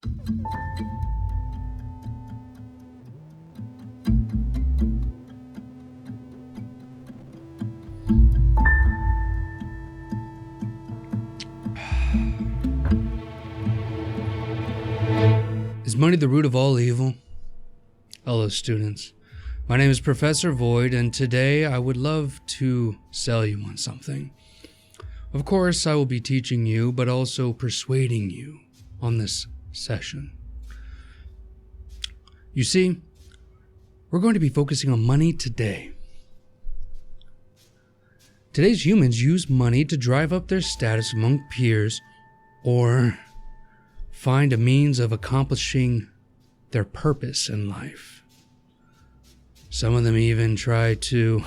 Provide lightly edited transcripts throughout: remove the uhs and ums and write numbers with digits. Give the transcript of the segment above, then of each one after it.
Is money the root of all evil? Hello, students. My name is Professor Void, and today I would love to sell you on something. Of course, I will be teaching you, but also persuading you on this session. You see, we're going to be focusing on money today. Today's humans use money to drive up their status among peers or find a means of accomplishing their purpose in life. Some of them even try to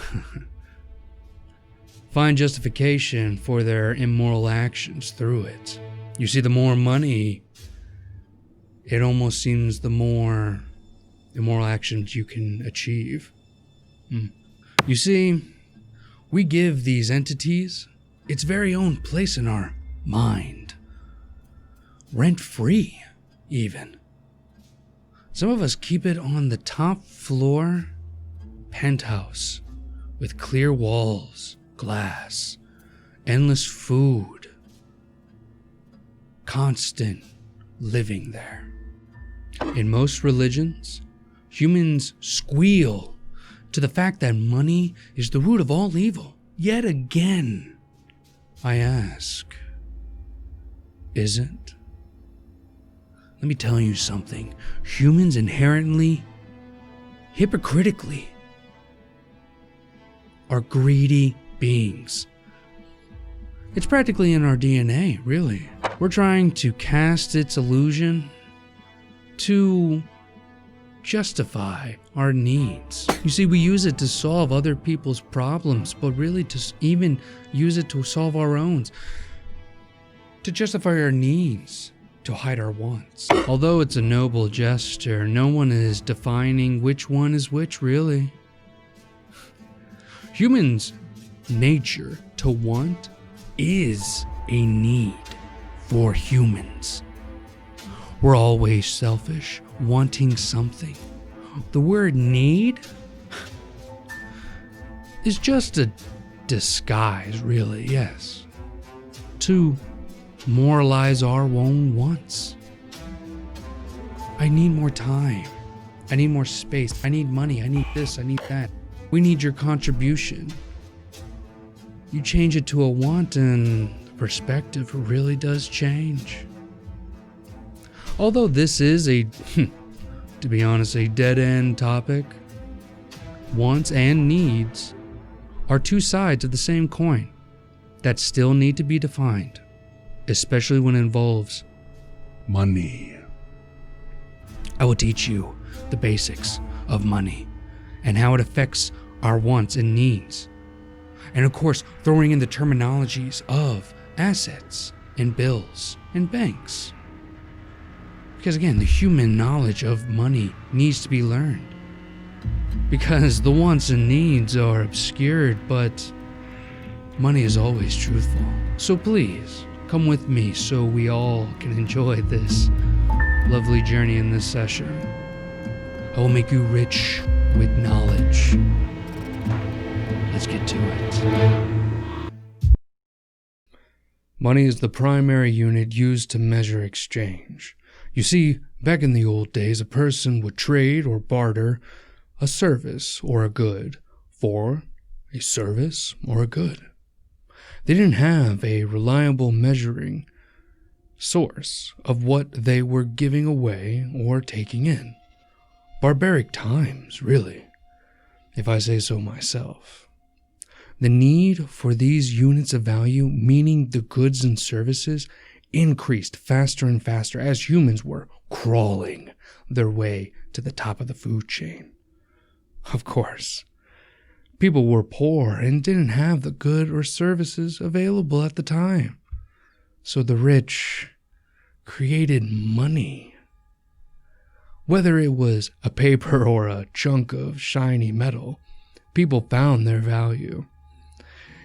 find justification for their immoral actions through it. You see, the more money, it almost seems the more immoral actions you can achieve. You see, we give these entities its very own place in our mind. Rent-free, even. Some of us keep it on the top floor penthouse with clear walls, glass, endless food, constant living there. In most religions, humans squeal to the fact that money is the root of all evil. Yet again, I ask, is it? Let me tell you something. Humans inherently, hypocritically, are greedy beings. It's practically in our DNA, really. We're trying to cast its illusion to justify our needs. You see, we use it to solve other people's problems, but really to even use it to solve our own, to justify our needs, to hide our wants. Although it's a noble gesture, no one is defining which one is which, really. Humans' nature to want is a need for humans. We're always selfish, wanting something. The word need is just a disguise, really, yes, to moralize our own wants. I need more time. I need more space. I need money. I need this. I need that. We need your contribution. You change it to a want and the perspective really does change. Although this is a, to be honest, a dead-end topic, wants and needs are two sides of the same coin that still need to be defined, especially when it involves money. I will teach you the basics of money and how it affects our wants and needs. And of course, throwing in the terminologies of assets and bills and banks. Because again, the human knowledge of money needs to be learned. Because the wants and needs are obscured, but money is always truthful. So please, come with me so we all can enjoy this lovely journey in this session. I will make you rich with knowledge. Let's get to it. Money is the primary unit used to measure exchange. You see, back in the old days, a person would trade or barter a service or a good for a service or a good. They didn't have a reliable measuring source of what they were giving away or taking in. Barbaric times, really, if I say so myself. The need for these units of value, meaning the goods and services, increased faster and faster as humans were crawling their way to the top of the food chain. Of course, people were poor and didn't have the goods or services available at the time. So the rich created money. Whether it was a paper or a chunk of shiny metal, people found their value.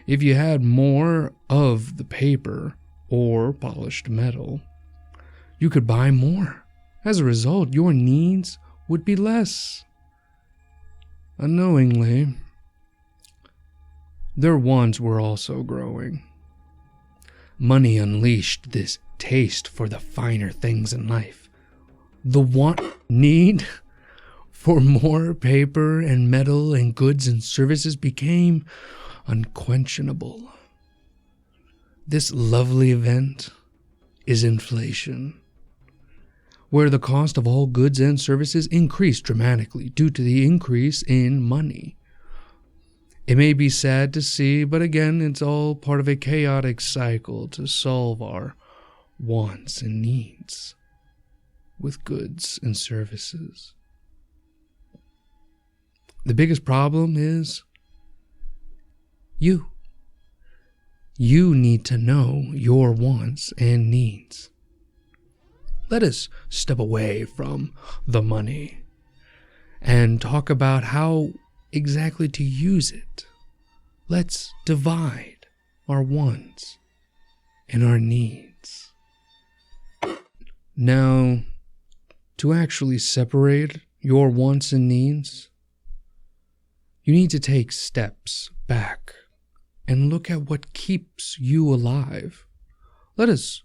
If you had more of the paper or polished metal, you could buy more As a result, your needs would be less. Unknowingly, their wants were also growing. Money unleashed this taste for the finer things in life. The need for more paper and metal and goods and services became unquenchable. This lovely event is inflation, where the cost of all goods and services increased dramatically due to the increase in money. It may be sad to see, but again, it's all part of a chaotic cycle to solve our wants and needs with goods and services. The biggest problem is you. You need to know your wants and needs. Let us step away from the money and talk about how exactly to use it. Let's divide our wants and our needs. Now, to actually separate your wants and needs, you need to take steps back and look at what keeps you alive. Let us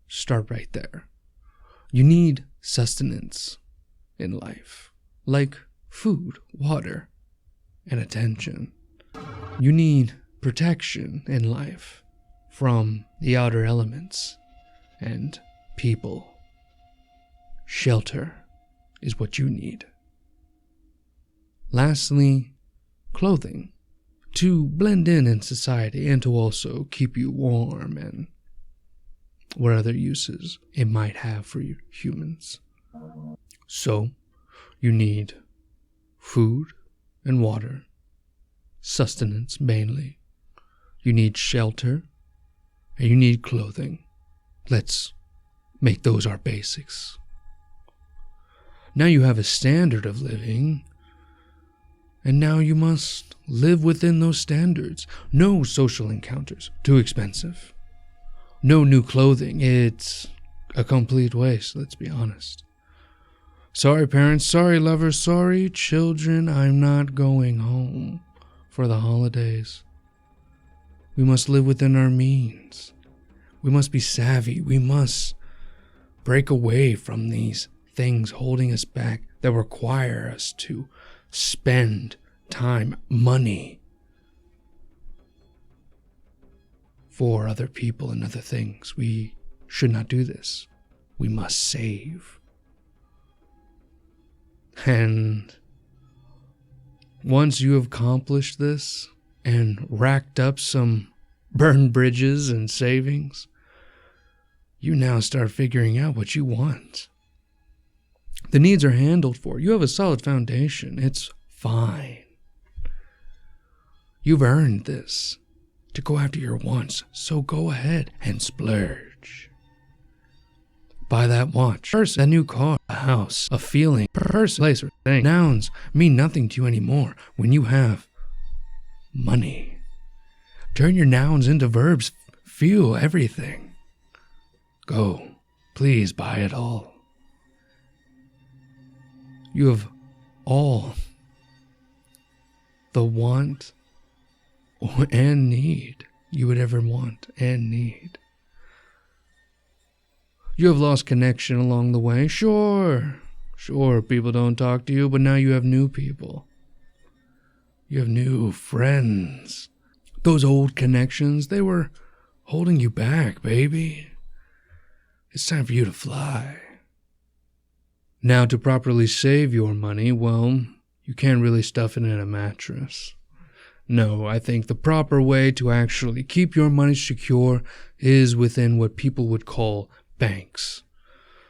start right there. You need sustenance in life, like food, water, and attention. You need protection in life from the outer elements and people. Shelter is what you need. Lastly, clothing to blend in society and to also keep you warm and what other uses it might have for you humans. So, you need food and water, sustenance mainly. You need shelter, and you need clothing. Let's make those our basics. Now you have a standard of living, and now you must live within those standards. No social encounters, too expensive. No new clothing, it's a complete waste, let's be honest. Sorry parents, sorry lovers, sorry children, I'm not going home for the holidays. We must live within our means. We must be savvy. We must break away from these things holding us back that require us to spend time, money for other people and other things. We should not do this. We must save. And once you have accomplished this and racked up some burned bridges and savings, you now start figuring out what you want. The needs are handled for. You have a solid foundation. It's fine. You've earned this to go after your wants, so go ahead and splurge. Buy that watch, purse, that new car, a house, a feeling, person, place, or thing. Nouns mean nothing to you anymore when you have money. Turn your nouns into verbs. Feel everything. Go. Please buy it all. You have all the want and need you would ever want and need. You have lost connection along the way. Sure, people don't talk to you, but now you have new people. You have new friends. Those old connections, they were holding you back, baby. It's time for you to fly. Now, to properly save your money, well, you can't really stuff it in a mattress. No, I think the proper way to actually keep your money secure is within what people would call banks.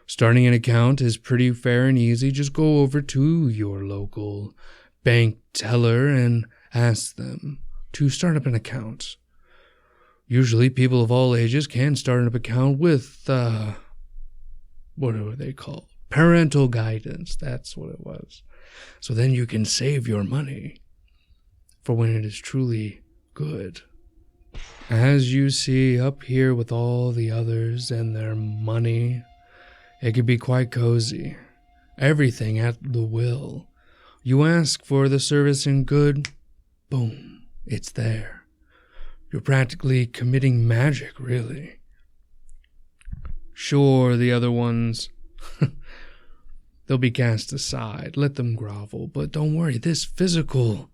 Starting an account is pretty fair and easy. Just go over to your local bank teller and ask them to start up an account. Usually people of all ages can start up an account with, what are they called? Parental guidance. That's what it was. So then you can save your money for when it is truly good. As you see up here with all the others and their money, It can be quite cozy. Everything at the will. You ask for the service in good, boom, it's there. You're practically committing magic, really. Sure, the other ones, they'll be cast aside. Let them grovel. But don't worry, this physical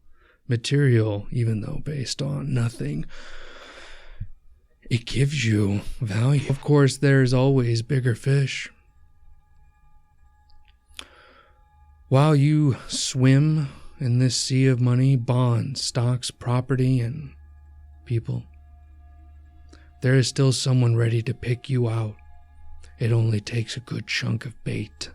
material, even though based on nothing, it gives you value. Of course, there's always bigger fish. While you swim in this sea of money, bonds, stocks, property, and people, there is still someone ready to pick you out. It only takes a good chunk of bait.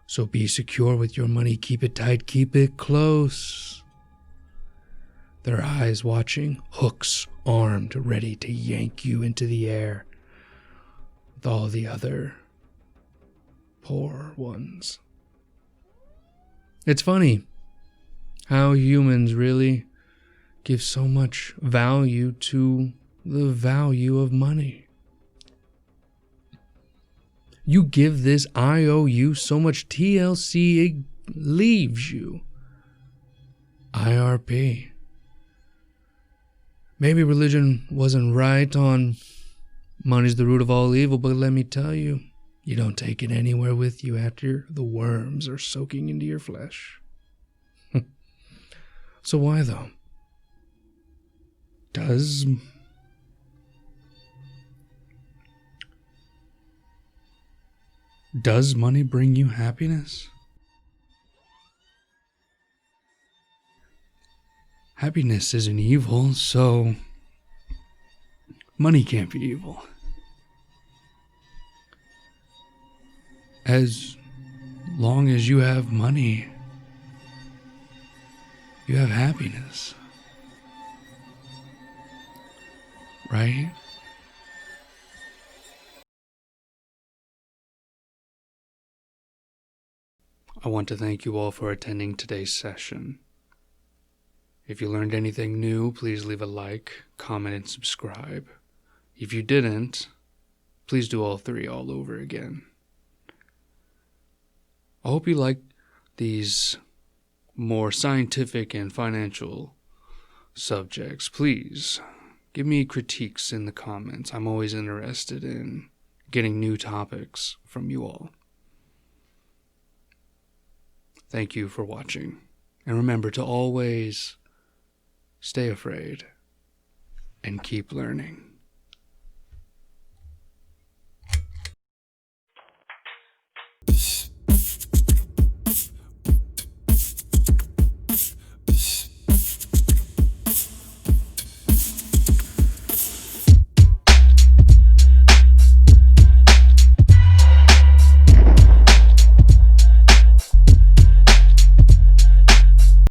So be secure with your money. Keep it tight. Keep it close. Their eyes watching, hooks armed, ready to yank you into the air with all the other poor ones. It's funny how humans really give so much value to the value of money. You give this IOU so much TLC, it leaves you IRP. Maybe religion wasn't right on money's the root of all evil, but let me tell you, you don't take it anywhere with you after the worms are soaking into your flesh. So why though? Does money bring you happiness? Happiness isn't evil, so money can't be evil. As long as you have money, you have happiness. Right? I want to thank you all for attending today's session. If you learned anything new, please leave a like, comment, and subscribe. If you didn't, please do all three all over again. I hope you like these more scientific and financial subjects. Please give me critiques in the comments. I'm always interested in getting new topics from you all. Thank you for watching. And remember to always stay afraid and keep learning.